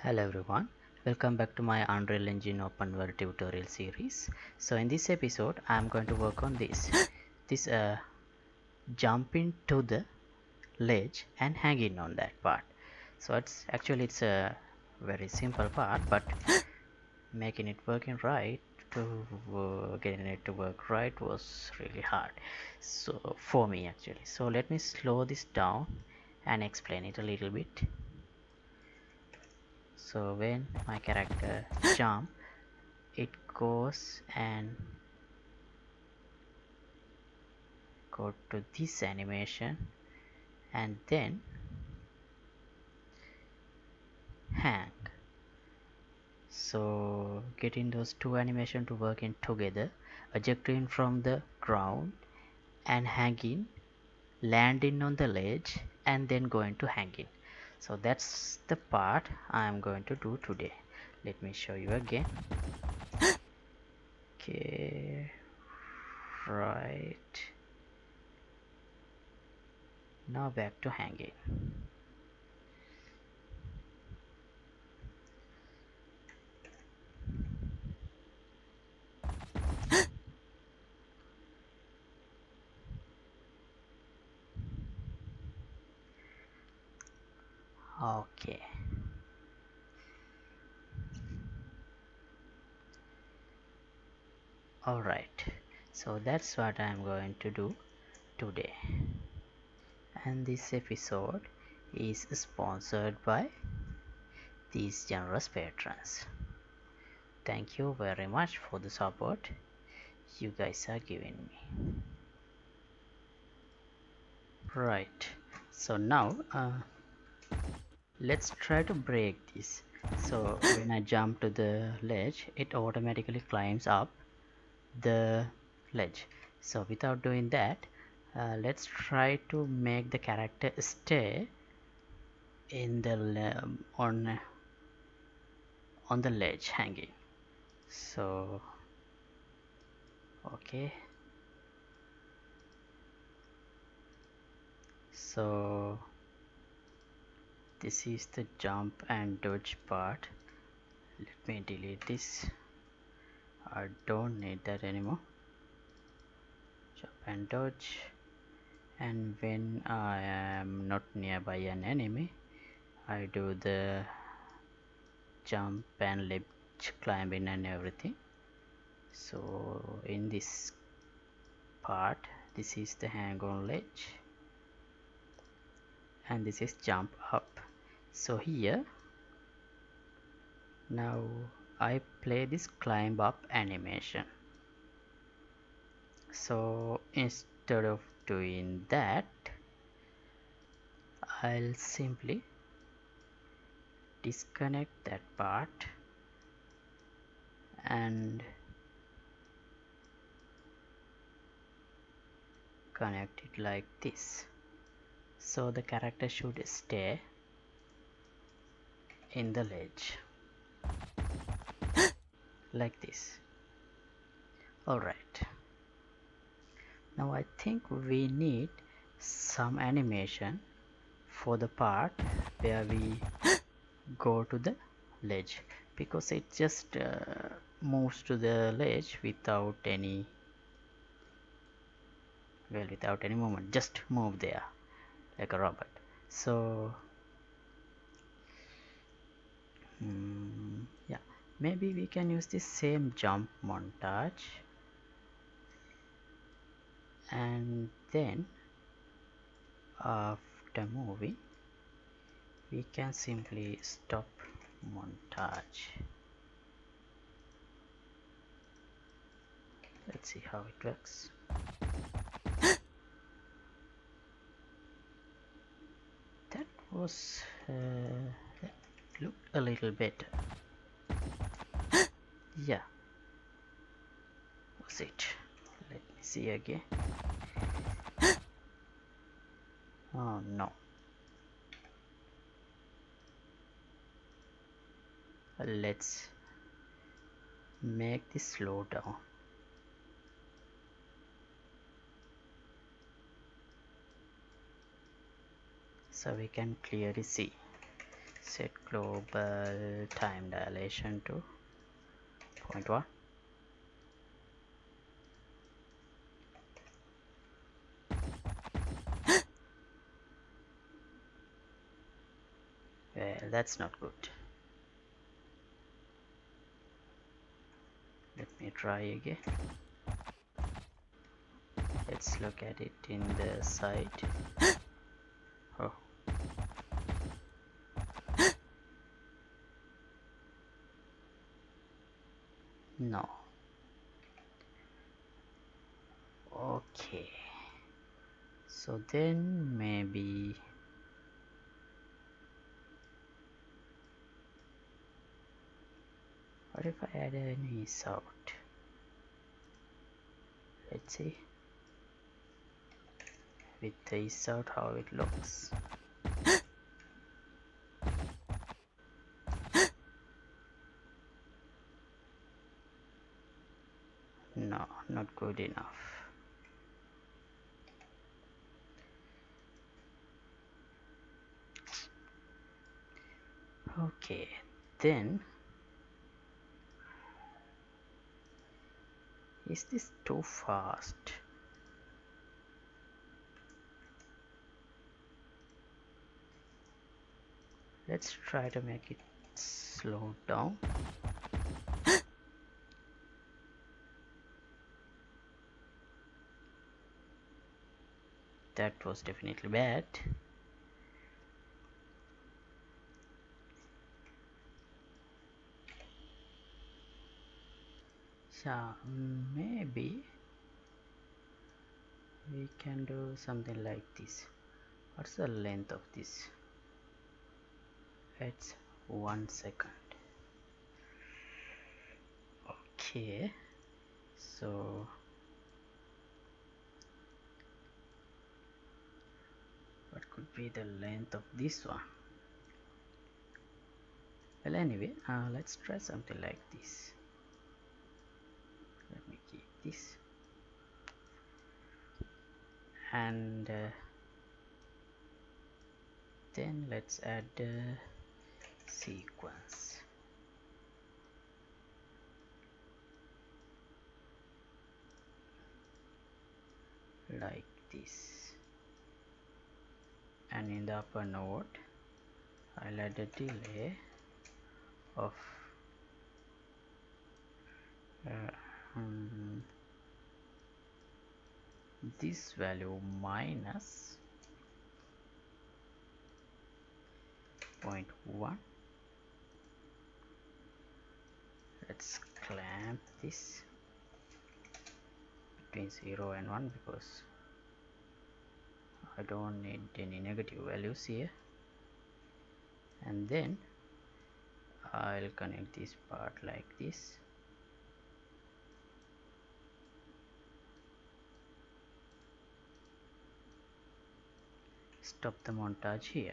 Hello everyone, welcome back to my Unreal Engine open world tutorial series. So in this episode I am going to work on this jumping to the ledge and hanging on that part. So it's a very simple part, but making it working right to getting it to work right was really hard. So for me actually. So let me slow this down and explain it a little bit. So when my character jump, it goes and go to this animation and then hang. So getting those two animation to work in together, ejecting from the ground and hanging, landing on the ledge and then going to hanging. So that's the part I am going to do today. Let me show you again. Okay, right now back to hanging. Okay, alright, so that's what I'm going to do today. And this episode is sponsored by these generous patrons. Thank you very much for the support you guys are giving me. Right, so now let's try to break this. So when I jump to the ledge, it automatically climbs up the ledge. So without doing that, let's try to make the character stay in the on the ledge hanging. So okay, so this is the jump and dodge part. Let me delete this. I don't need that anymore. Jump and dodge, and when I am not nearby an enemy, I do the jump and ledge climbing and everything. So in this part, this is the hang on ledge and this is jump up. So here now I play this climb up animation. So instead of doing that, I'll simply disconnect that part and connect it like this. So the character should stay in the ledge like this. Alright, now I think we need some animation for the part where we go to the ledge, because it just moves to the ledge without any movement, just move there like a robot. So yeah, maybe we can use the same jump montage and then after moving we can simply stop montage. Let's see how it works. That was that looked a little better. Yeah, was it? Let me see again. Oh no. Let's make this slow down. So we can clearly see. Set global time dilation to 0.1. Well, that's not good. Let me try again. Let's look at it in the side. Oh. No. Okay. So then maybe what if I add an ease out? Let's see with the ease out how it looks. No, not good enough. Okay, then is this too fast? Let's try to make it slow down. That was definitely bad. Yeah, maybe we can do something like this. What's the length of this? It's 1 second. Okay, so what could be the length of this one? Well, anyway, let's try something like this. Let me keep this, and then let's add the sequence like this, and in the upper node I'll add a delay of this value minus 0.1. Let's clamp this between 0 and 1 because I don't need any negative values here, and then I'll connect this part like this. Stop the montage here.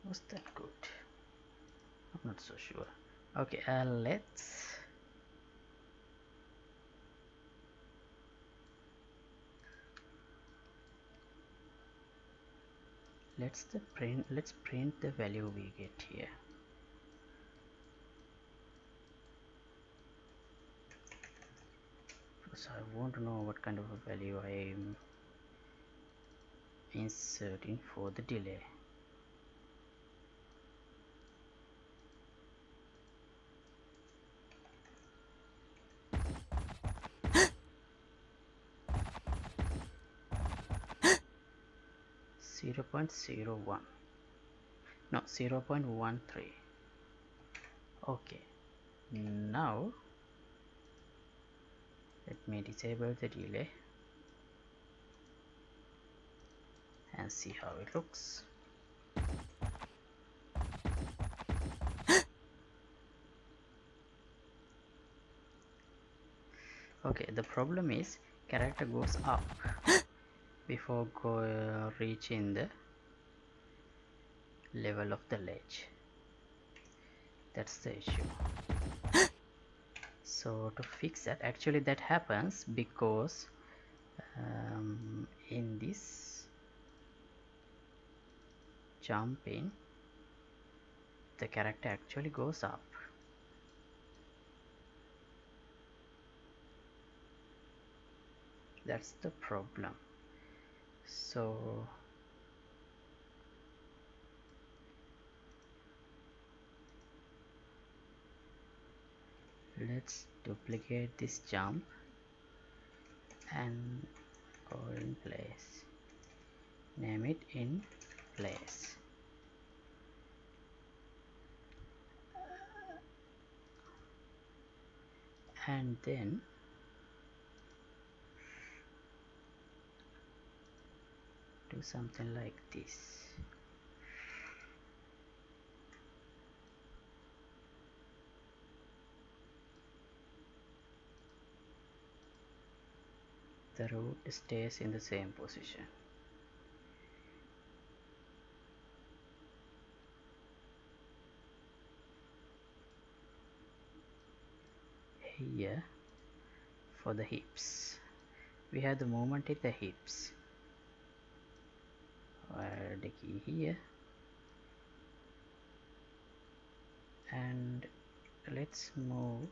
Was that good? I'm not so sure. Okay, let's print the value we get here. Because I want to know what kind of a value I am inserting for the delay. Zero point 0.01. No, 0.13. Okay, now let me disable the delay and see how it looks. Okay, the problem is character goes up before reaching the level of the ledge. That's the issue. So to fix that, actually that happens because in this jumping, the character actually goes up. That's the problem. So let's duplicate this jump and go in place, name it in place, and then do something like this. The root stays in the same position. Here for the hips, we have the movement in the hips. The key here, and let's move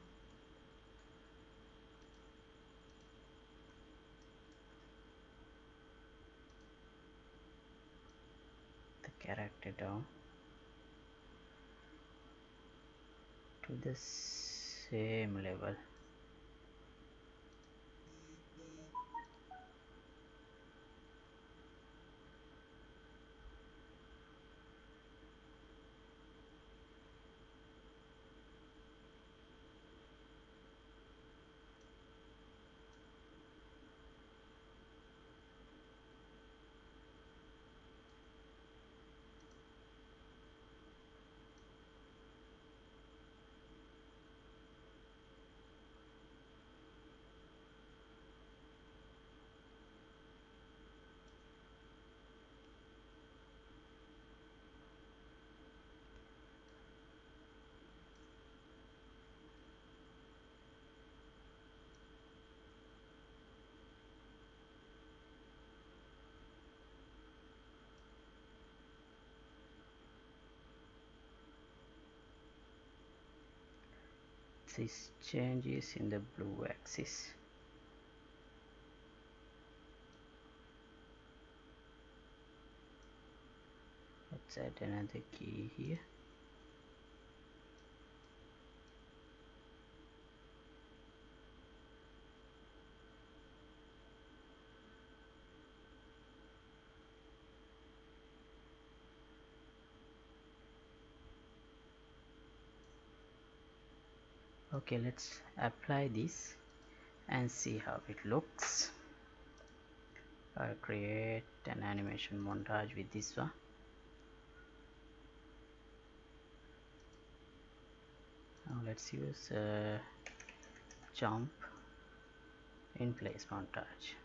the character down to the same level. This changes in the blue axis. Let's add another key here. Okay, let's apply this and see how it looks. I'll create an animation montage with this one. Now let's use a jump in place montage.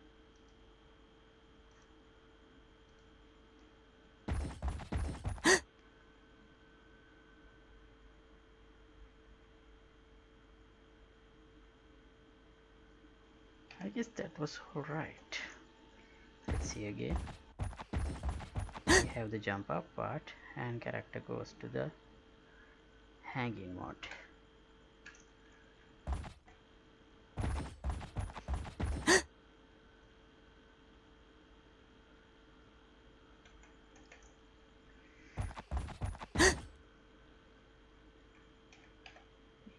I guess that was alright. Let's see again. We have the jump up part and character goes to the hanging mode.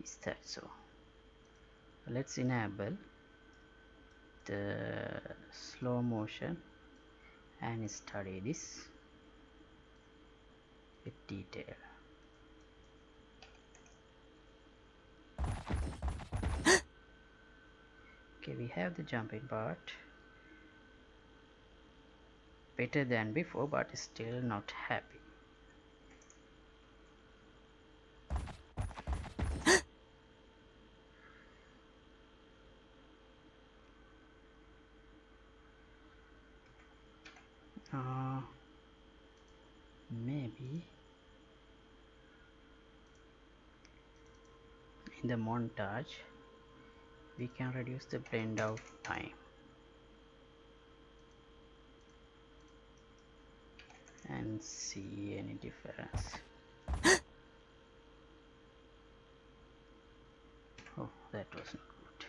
Is that so? Let's enable the slow motion and study this with detail. Okay, we have the jumping part better than before, but still not happy. Maybe in the montage we can reduce the blend out time and see any difference. Oh, that was not good.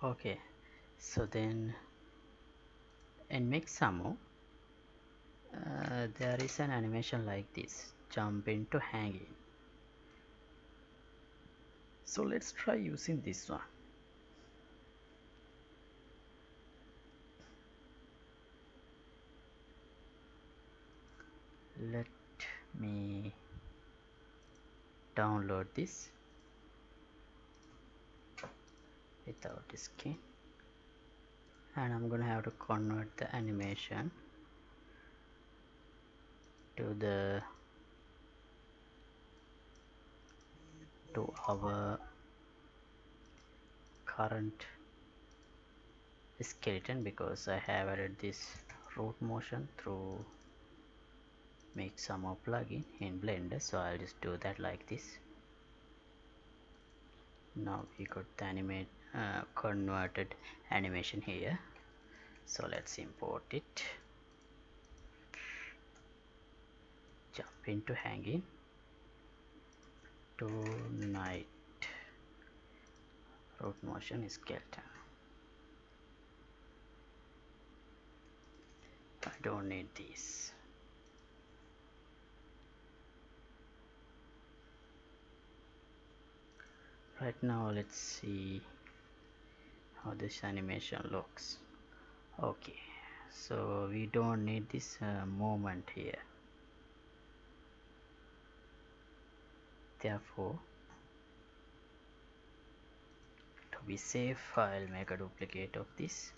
Okay, so then in Mixamo, there is an animation like this, jump into hanging. So let's try using this one. Let me download this without skin, and I'm gonna have to convert the animation to our current skeleton, because I have added this root motion through Mixamo plugin in Blender. So I'll just do that like this. Now we got the converted animation here. So let's import it. Jump into hanging to night, root motion skeleton. I don't need these. Right now let's see how this animation looks. Okay, so we don't need this movement here. Therefore, to be safe, I'll make a duplicate of this.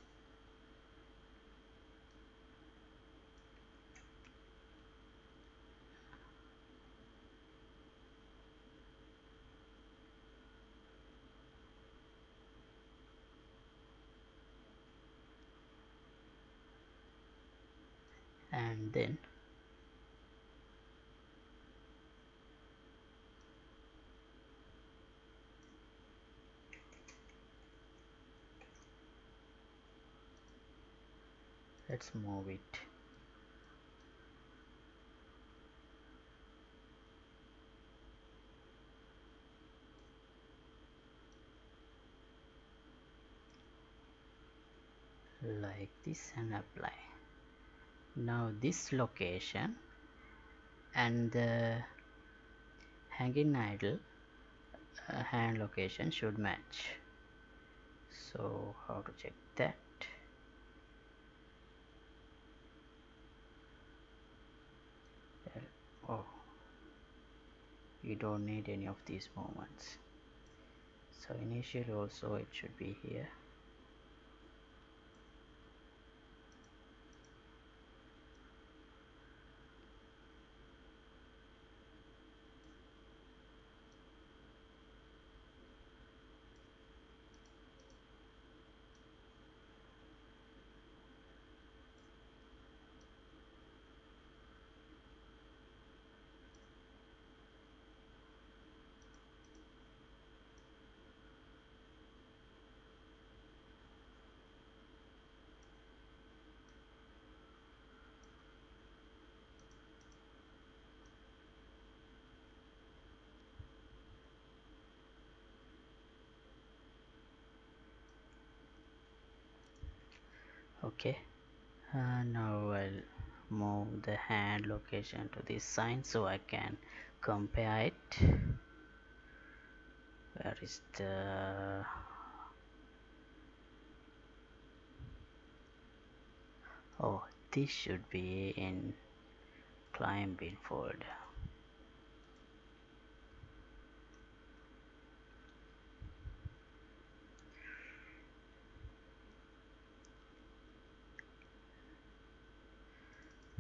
And then let's move it. Like this and apply. Now this location and the hanging idle hand location should match. So how to check that? Oh, you don't need any of these movements. So initially also it should be here. Okay, now I'll move the hand location to this sign so I can compare it. Where is the Oh, this should be in climbing folder.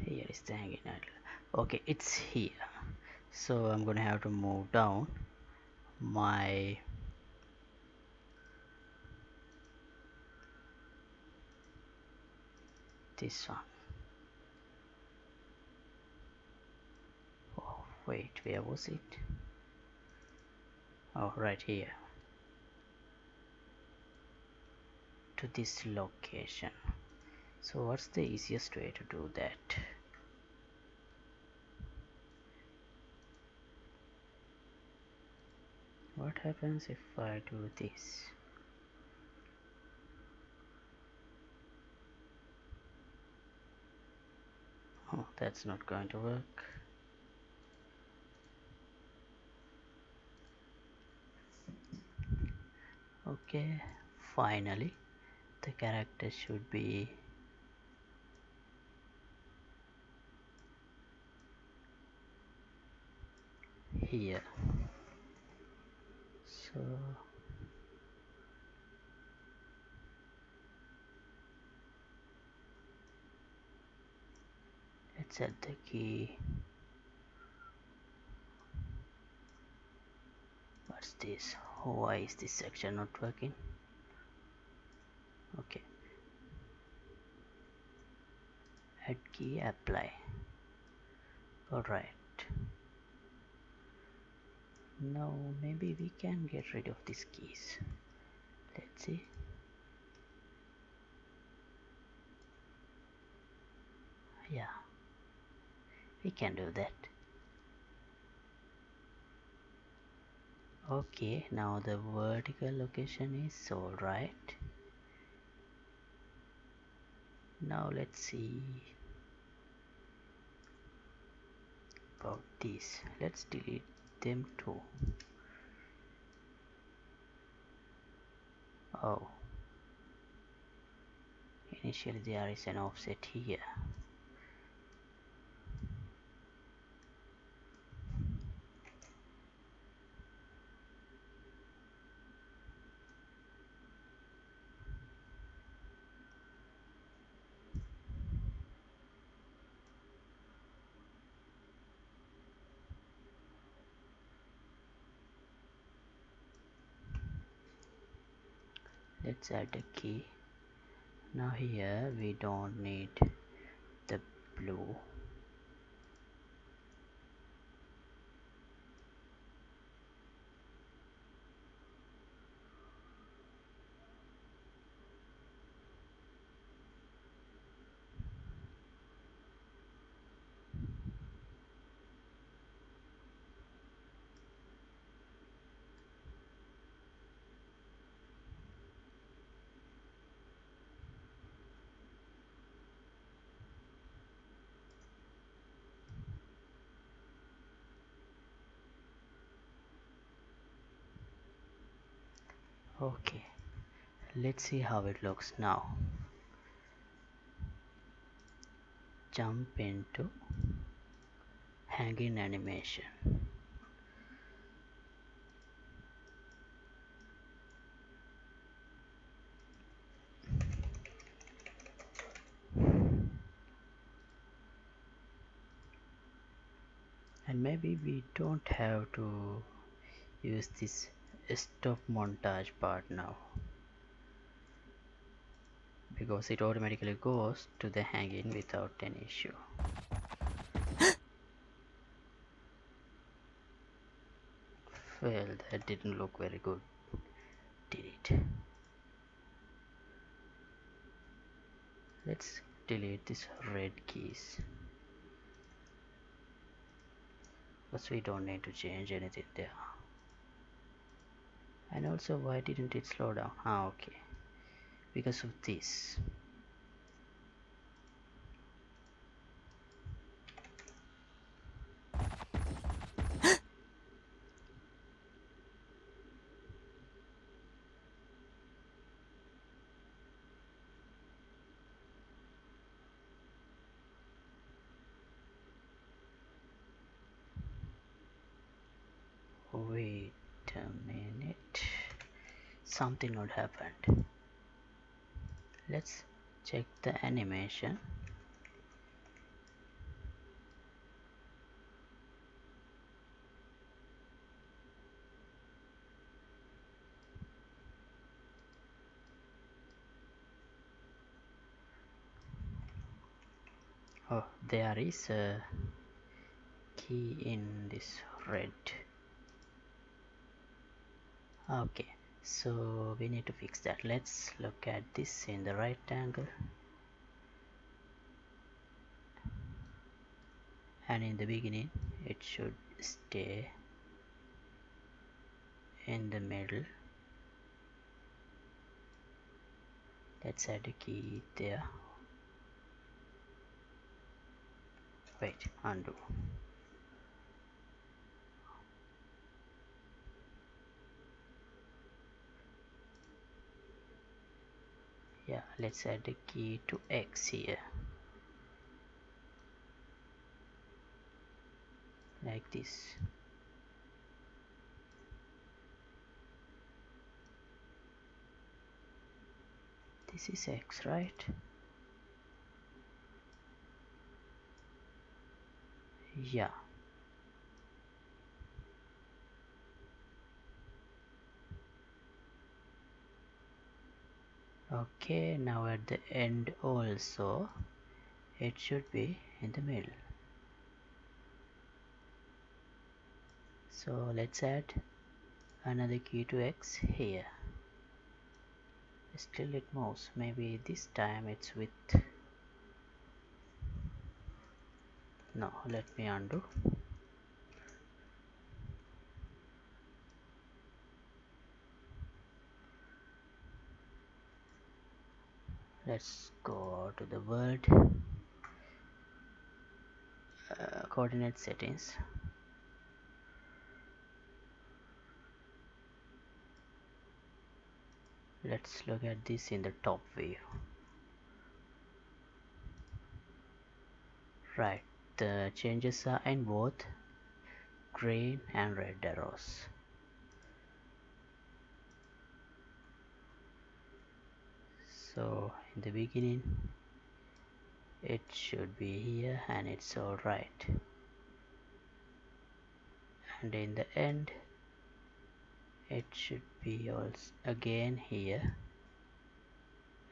Here is the hanging idle. Okay, it's here. So I'm gonna have to move down my this one. Oh, wait, where was it? Oh, right here. To this location. So what's the easiest way to do that? What happens if I do this? Oh, that's not going to work. Okay, finally the character should be here. So let's add the key. What's this? Why is this section not working? Okay, add key, apply. Alright, now maybe we can get rid of these keys. Let's see. Yeah, we can do that. Okay, now the vertical location is alright. Now let's see about this. Let's delete them too. Oh, initially there is an offset here. Let's add a key. Now here we don't need the blue. Okay, let's see how it looks now. Jump into hanging animation. And maybe we don't have to use this stop montage part now, because it automatically goes to the hanging without any issue. Well, that didn't look very good, did it? Let's delete these red keys, because we don't need to change anything there. And also, why didn't it slow down? Okay, because of this. a minute, something would happen. Let's check the animation. Oh, there is a key in this red. Okay, so we need to fix that. Let's look at this in the right angle, and in the beginning it should stay in the middle. Let's add a key there. Wait, undo. Yeah, let's add a key to X here, like this. This is X, right? Yeah. Okay, now at the end also it should be in the middle. So let's add another key to X here. Still it moves. Maybe this time it's with. No, let me undo. Let's go to the world coordinate settings. Let's look at this in the top view. Right, the changes are in both green and red arrows. So in the beginning it should be here and it's alright, and in the end it should be also again here,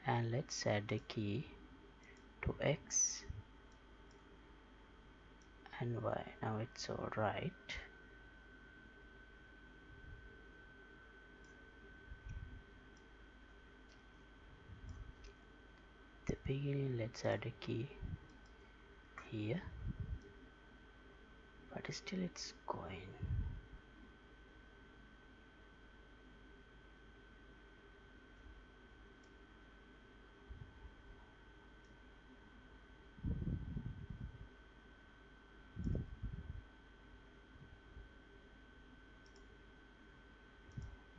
and let's add the key to X and Y. Now it's alright. The beginning, let's add a key here, but still it's going.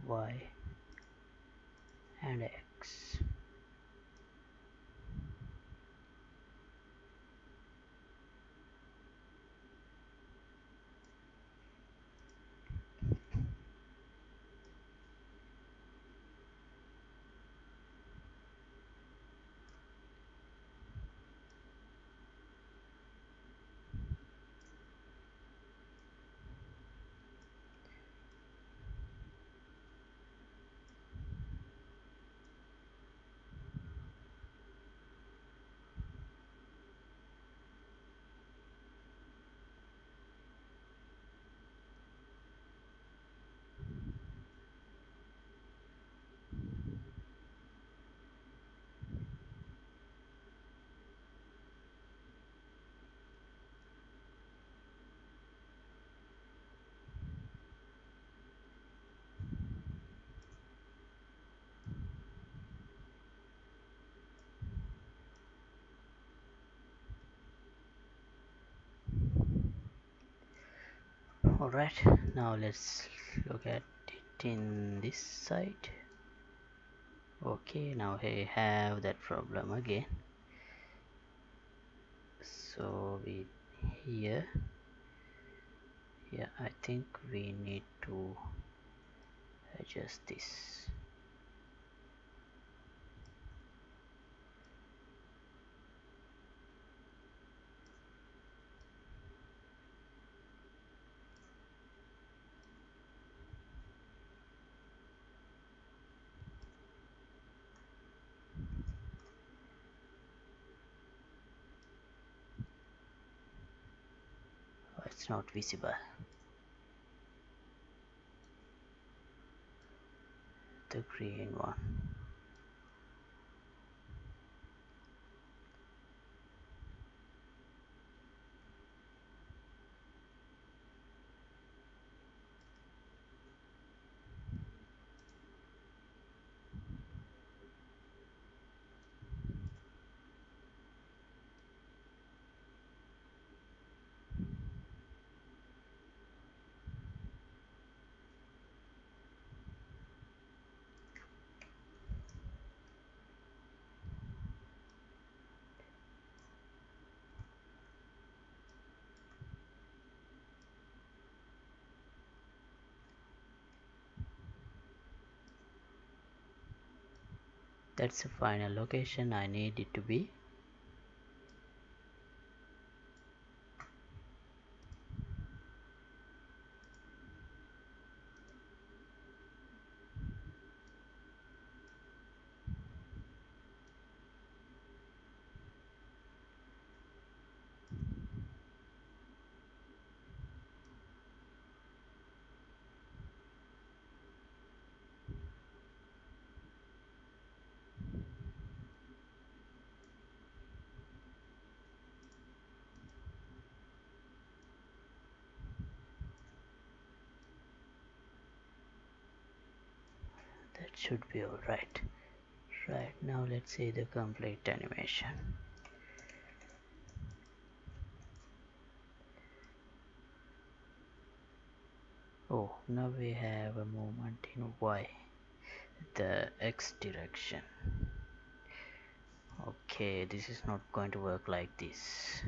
Y and X. Alright, now let's look at it in this side. Okay, now I have that problem again. So we here, yeah, I think we need to adjust this. Oh, it's not visible. The green one. That's the final location I need it to be. That should be alright. Right, now let's see the complete animation. Oh, now we have a movement in Y, the X direction. Okay, this is not going to work like this.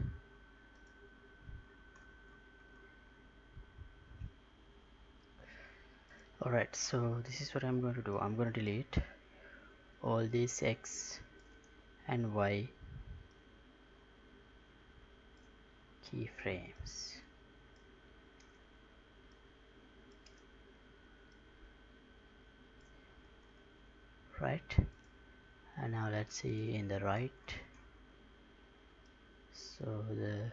Alright, so this is what I'm going to do. I'm going to delete all these X and Y keyframes. Right, and now let's see in the right. So the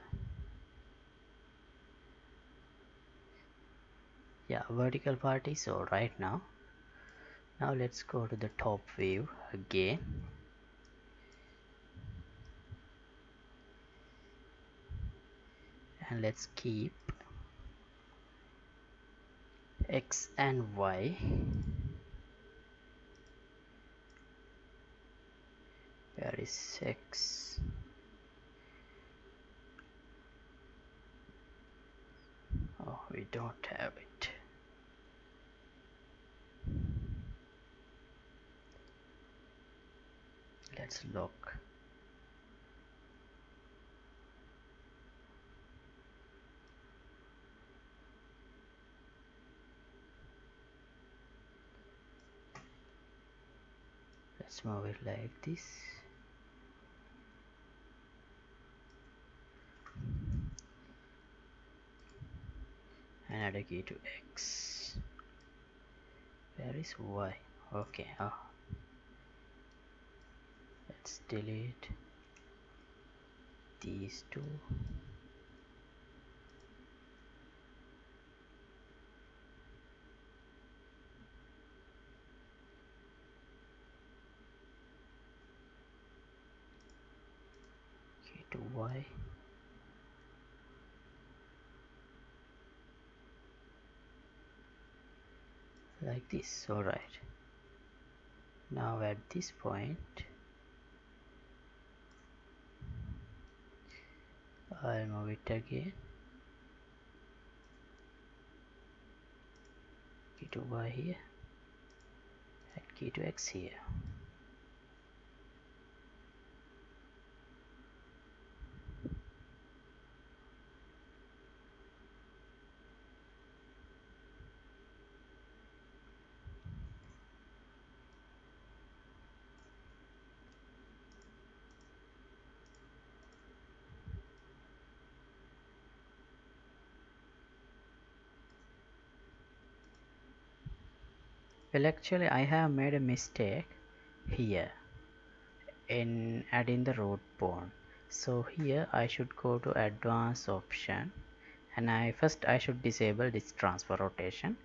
vertical part is alright now. Now let's go to the top view again. And let's keep X and Y. Where is X? Oh, we don't have it. Let's look. Let's move it like this. And add a key to X. Where is Y? Okay, let's delete these two. Key to Y. Like this, alright. Now at this point, I'll move it again. Key to Y here. And key to X here. Well, actually I have made a mistake here in adding the root bone. So here I should go to advanced option, and I should disable this transfer rotation,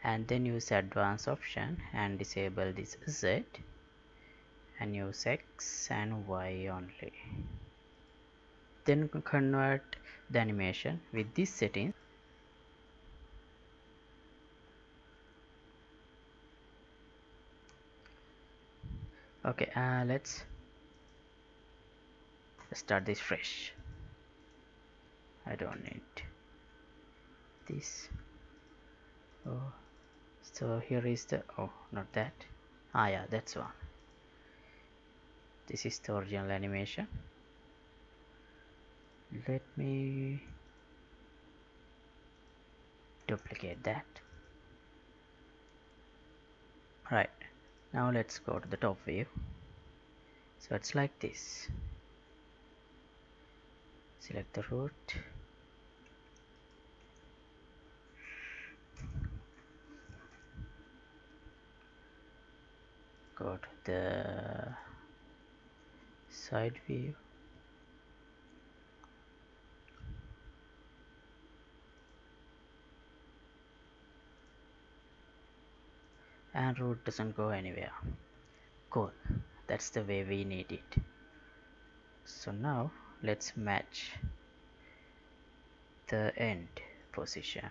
and then use advanced option and disable this Z and use X and Y only. Then convert the animation with this setting. Okay, let's start this fresh. I don't need this. Oh, so here is the, oh, not that. Ah, yeah, that's one. This is the original animation. Let me duplicate that. Right, now let's go to the top view. So it's like this. Select the root, go to the side view, and root doesn't go anywhere. Cool, that's the way we need it. So now let's match the end position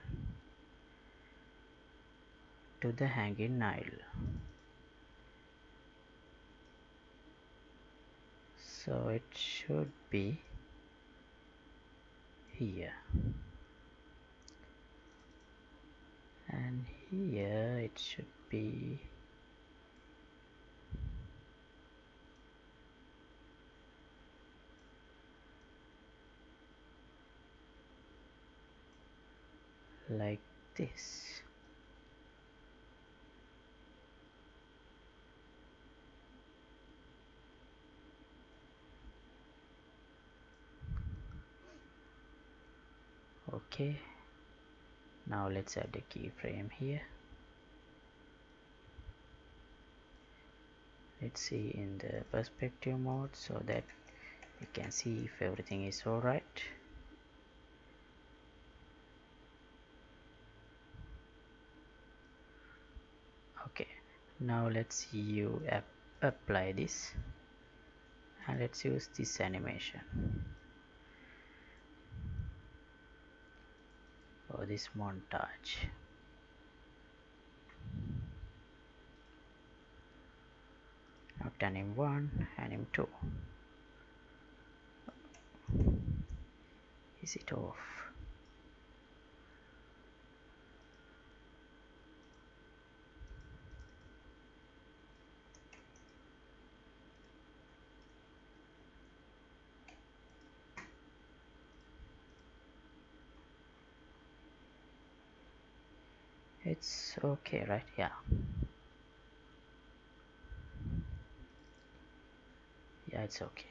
to the hanging nail. So it should be here, and here it should be like this. Okay, now let's add a keyframe here. Let's see in the perspective mode so that we can see if everything is alright. Okay, now let's apply this, and let's use this animation for this montage. Now anim 1, anim 2. Is it off? It's okay, right? Yeah. Yeah, it's okay.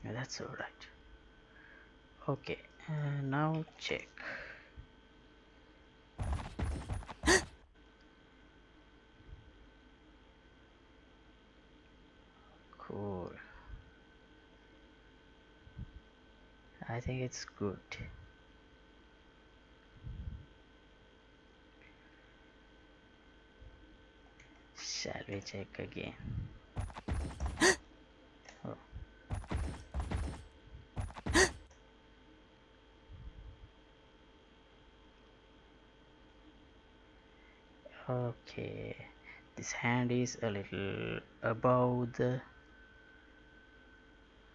Yeah, that's alright. Okay, now check. Cool. I think it's good. Shall we check again? Oh. Okay, this hand is a little above the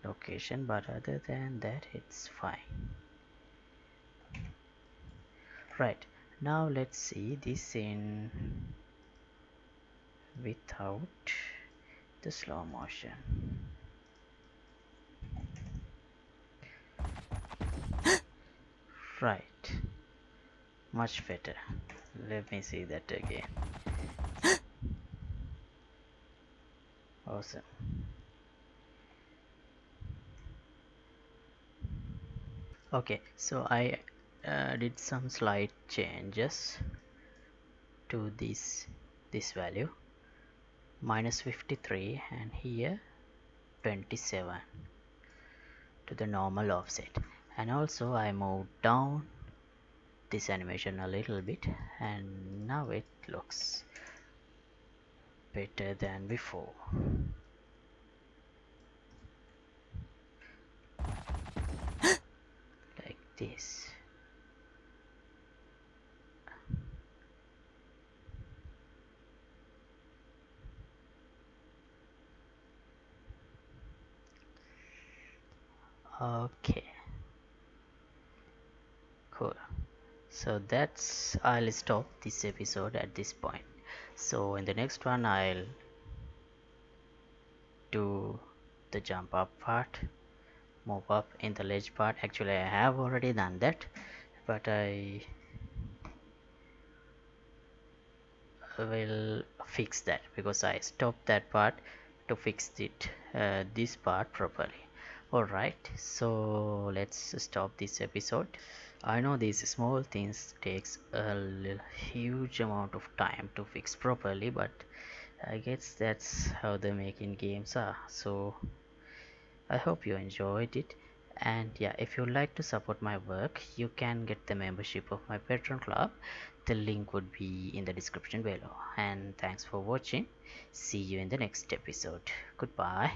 location, but other than that it's fine. Right, now let's see this in without the slow motion. Right, much better. Let me see that again. Awesome. Okay, so I did some slight changes to this value, minus 53, and here 27 to the normal offset. And also I moved down this animation a little bit, and now it looks better than before, like this. Okay, cool. So that's, I'll stop this episode at this point. So in the next one I'll do the jump up part, move up in the ledge part. Actually I have already done that, but I will fix that because I stopped that part to fix it, this part properly. Alright, so let's stop this episode. I know these small things takes a huge amount of time to fix properly, but I guess that's how the making games are. So I hope you enjoyed it. And yeah, if you'd like to support my work, you can get the membership of my Patreon club. The link would be in the description below. And thanks for watching. See you in the next episode. Goodbye.